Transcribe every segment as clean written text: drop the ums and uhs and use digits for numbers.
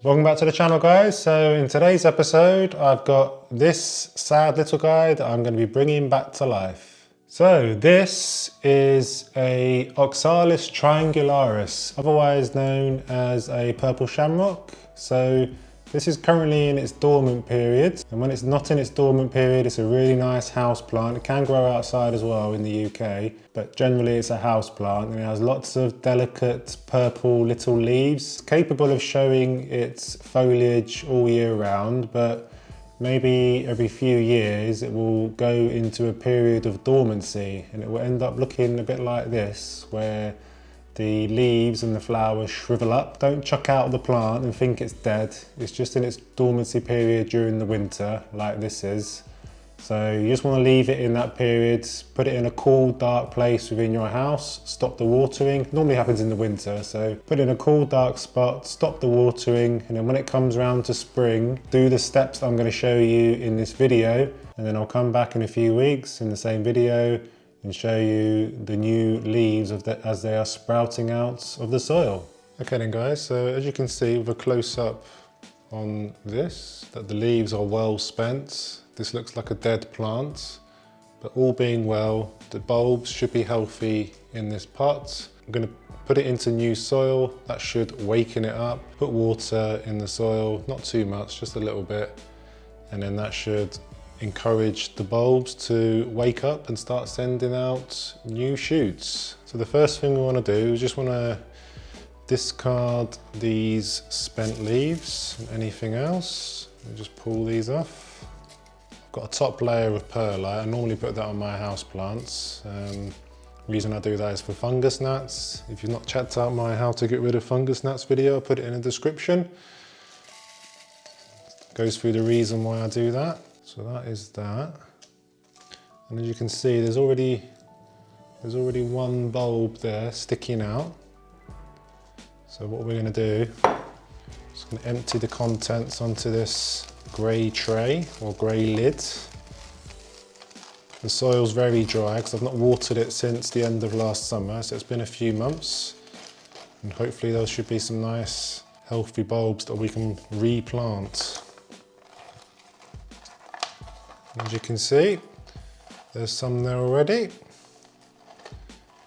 Welcome back to the channel, guys. So in today's episode, I've got this sad little guy that I'm going to be bringing back to life. So this is a Oxalis Triangularis, otherwise known as a purple shamrock. So this is currently in its dormant period, and when it's not in its dormant period, it's a really nice house plant. It can grow outside as well in the UK, but generally it's a house plant, and it has lots of delicate purple little leaves, capable of showing its foliage all year round, but maybe every few years it will go into a period of dormancy, and it will end up looking a bit like this, where the leaves and the flowers shrivel up. Don't chuck out the plant and think it's dead. It's just in its dormancy period during the winter, like this is. So you just want to leave it in that period, put it in a cool, dark place within your house, stop the watering. Normally happens in the winter, so put it in a cool, dark spot, stop the watering, and then when it comes around to spring, do the steps that I'm going to show you in this video, and then I'll come back in a few weeks in the same video and show you the new leaves as they are sprouting out of the soil. Okay then guys, so as you can see with a close-up on this, that the leaves are well spent. This looks like a dead plant, but all being well, the bulbs should be healthy in this pot. I'm going to put it into new soil. That should waken it up. Put water in the soil, not too much, just a little bit, and then that should encourage the bulbs to wake up and start sending out new shoots. So the first thing we want to do is just want to discard these spent leaves and anything else, and just pull these off. I've got a top layer of perlite. I normally put that on my house plants. The reason I do that is for fungus gnats. If you've not checked out my how to get rid of fungus gnats video, I'll put it in the description. Goes through the reason why I do that. So that is that, and as you can see, there's already one bulb there sticking out. So what we're going to do is going to empty the contents onto this grey tray or grey lid. The soil's very dry because I've not watered it since the end of last summer, so it's been a few months, and hopefully there should be some nice healthy bulbs that we can replant. As you can see, there's some there already.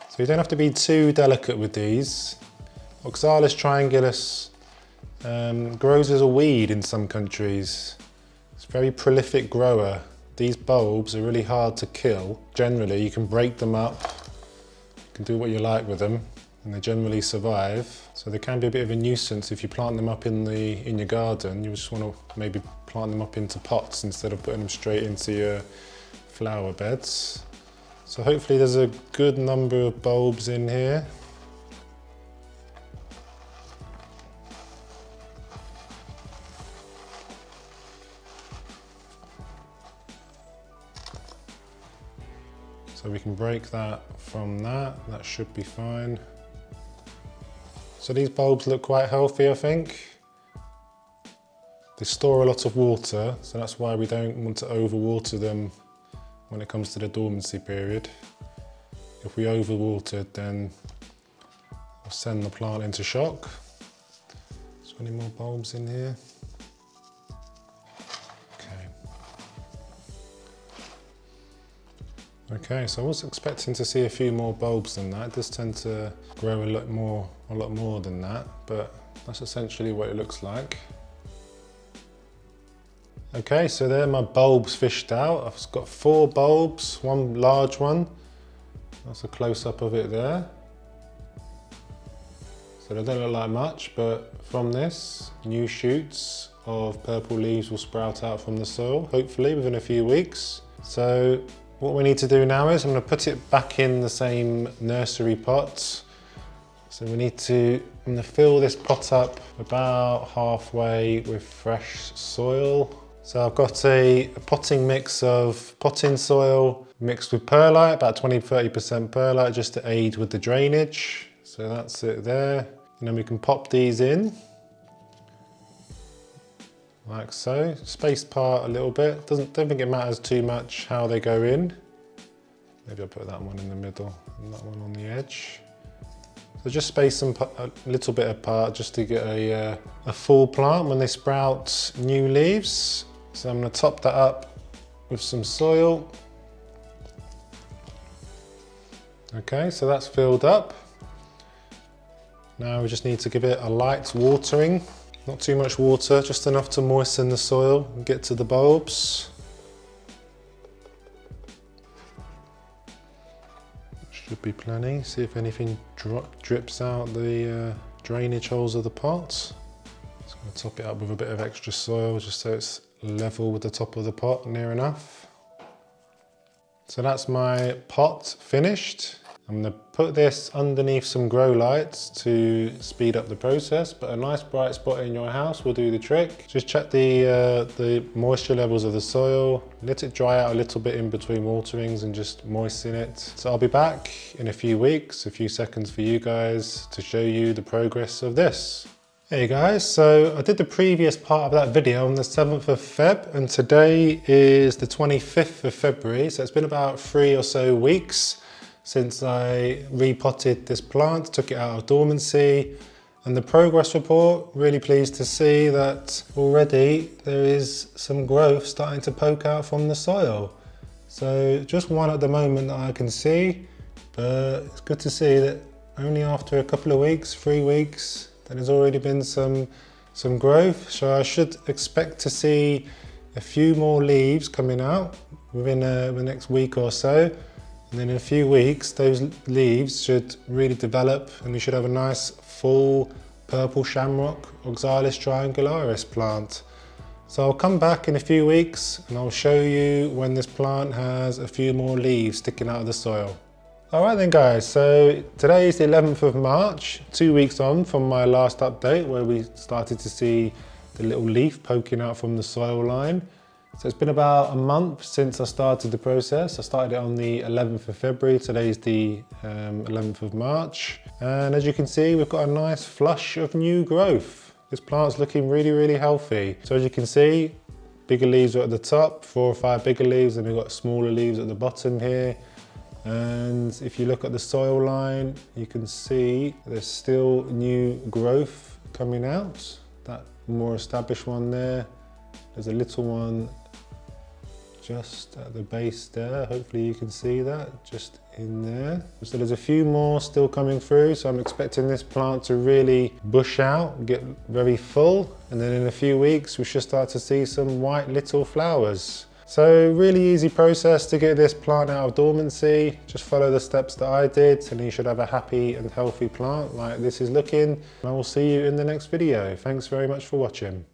So you don't have to be too delicate with these. Oxalis Triangularis grows as a weed in some countries. It's a very prolific grower. These bulbs are really hard to kill. Generally, you can break them up, you can do what you like with them, and they generally survive. So they can be a bit of a nuisance if you plant them up in your garden. You just want to maybe plant them up into pots instead of putting them straight into your flower beds. So hopefully there's a good number of bulbs in here. So we can break that from that. That should be fine. So these bulbs look quite healthy, I think. They store a lot of water, so that's why we don't want to overwater them when it comes to the dormancy period. If we overwatered, then we'll send the plant into shock. Is there any more bulbs in here? Okay, so I was expecting to see a few more bulbs than that. It does tend to grow a lot more than that, but that's essentially what it looks like. Okay, so there are my bulbs fished out. I've got 4 bulbs, one large one. That's a close-up of it there. So they don't look like much, but from this, new shoots of purple leaves will sprout out from the soil, hopefully within a few weeks. So what we need to do now is I'm going to put it back in the same nursery pot. So I'm going to fill this pot up about halfway with fresh soil. So I've got a potting mix of potting soil mixed with perlite, about 20–30% perlite, just to aid with the drainage. So that's it there. And then we can pop these in, like so. Spaced apart a little bit. Don't think it matters too much how they go in. Maybe I'll put that one in the middle and that one on the edge. So just space them a little bit apart just to get a full plant when they sprout new leaves. So I'm going to top that up with some soil. Okay, so that's filled up. Now we just need to give it a light watering. Not too much water, just enough to moisten the soil and get to the bulbs. Should be plenty. See if anything drips out the drainage holes of the pot. Just going to top it up with a bit of extra soil just so it's level with the top of the pot, near enough. So that's my pot finished. I'm going to put this underneath some grow lights to speed up the process, but a nice bright spot in your house will do the trick. Just check the moisture levels of the soil, let it dry out a little bit in between waterings and just moisten it. So I'll be back in a few weeks, a few seconds for you guys to show you the progress of this. Hey guys, so I did the previous part of that video on the 7th of Feb and today is the 25th of February, so it's been about 3 or so weeks since I repotted this plant, took it out of dormancy, and the progress report, really pleased to see that already there is some growth starting to poke out from the soil. So just one at the moment that I can see, but it's good to see that only after a couple of weeks, 3 weeks, there's already been some growth. So I should expect to see a few more leaves coming out within the next week or so. And then in a few weeks, those leaves should really develop and you should have a nice full purple shamrock Oxalis Triangularis plant. So I'll come back in a few weeks and I'll show you when this plant has a few more leaves sticking out of the soil. Alright then guys, so today is the 11th of March, 2 weeks on from my last update where we started to see the little leaf poking out from the soil line. So it's been about a month since I started the process. I started it on the 11th of February, today's the 11th of March. And as you can see, we've got a nice flush of new growth. This plant's looking really, really healthy. So as you can see, bigger leaves are at the top, 4 or 5 bigger leaves, and we've got smaller leaves at the bottom here. And if you look at the soil line, you can see there's still new growth coming out. That more established one there. There's a little one just at the base there. Hopefully you can see that, just in there. So there's a few more still coming through. So I'm expecting this plant to really bush out, get very full. And then in a few weeks, we should start to see some white little flowers. So really easy process to get this plant out of dormancy. Just follow the steps that I did and you should have a happy and healthy plant like this is looking. And I will see you in the next video. Thanks very much for watching.